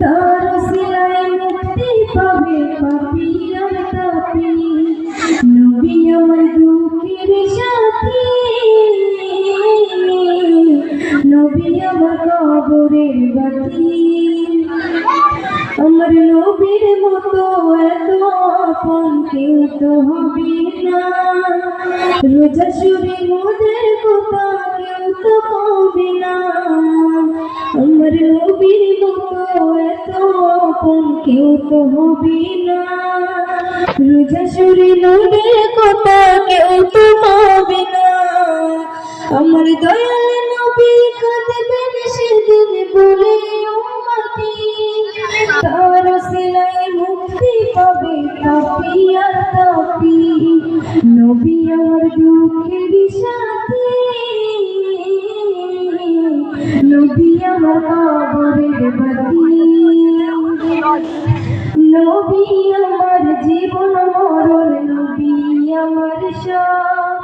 তার সিলাই মুক্তি পাবে পাপী আর তাপী। নবী আমার দুঃখের সাথী, নবী আমার কবরের বাতি। আমার নবীর মতো এত আপন কেউ তো হবে না। রোজা শুরে মোদের কথা কেউ তো হবে না। আমার নবীর মতো এত আপন কেউ তো হবে না। রোজা শুরে মোদের কথা কেউ তো হবে না। আমার দয়াল নবী কাঁদবেন সেদিন বলে উম্মতি, তার সিলাই মুক্তি পাবে পাপী আর তাপী। নবী আমার দুঃখের সাথী, নবী আমার কবরের বাতি। নবী আমার জীবন মরণ, নবী আমার সব।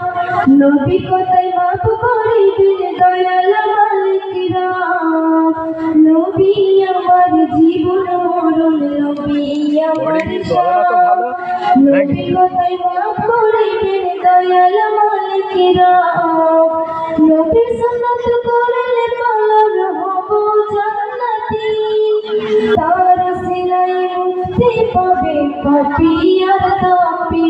নবী কোথায় মাফ করিবেন দয়াল মালিকরা। নবী আমার জীবন মরণ, নবী আমার সব। নবী কোথায় মাফ করিবেন দয়াল মালিকরা। নবীর সুন্নাত করলে পালন হব জান্নাতি, তার সিলাই মুক্তি পাবে পাপী আর তাপী।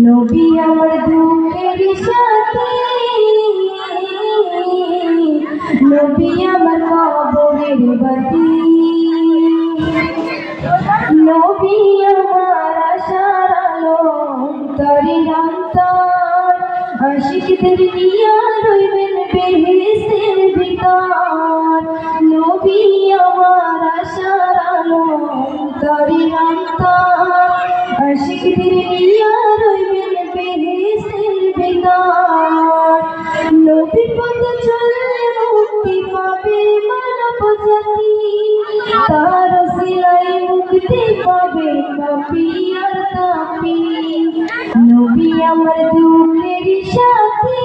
নবী আমার দুঃখের সাথী, নবী আমার কবরের বাতি। নবী আমার আশার আলো অন্তরের অন্তর, আশিকদের নিয়া রইবেন বেহেশতের ভিতর। নবী আমার আশার আলো অন্তরের অন্তর, আশিকদের নিয়া রইবেন বেহেশতের ভিতর। নবীর পথে চললে মুক্তি পাবে মানব জাতি, তার সিলাই মুক্তি পাবে পাপী আর তাপী। নবী আমার দুঃখের সাথী,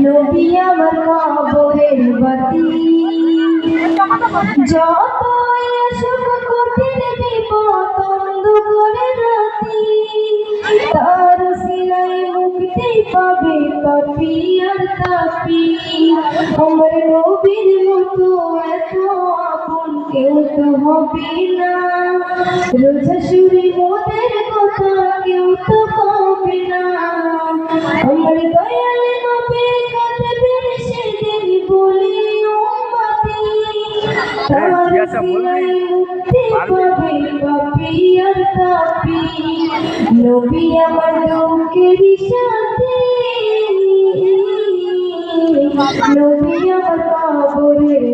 নবী আমার কবরের বাতি। যতই আসুক কঠিন বিপদ অন্ধকারের রাতি, তার সিলাই মুক্তি পাবে পাপী আর তাপী। আমার নবীর মতো এত আপন কেউ তো হবে না। রোজা শুরে মোদের কথা কেউ তো হবে না। আমার দয়াল নবী কাঁদবেন সেদিন বলে উম্মতি, তার সিলাই মুক্তি পাবে পাপী আর তাপী। নবী আমার দুঃখের সাথী, নবী আমার কবরের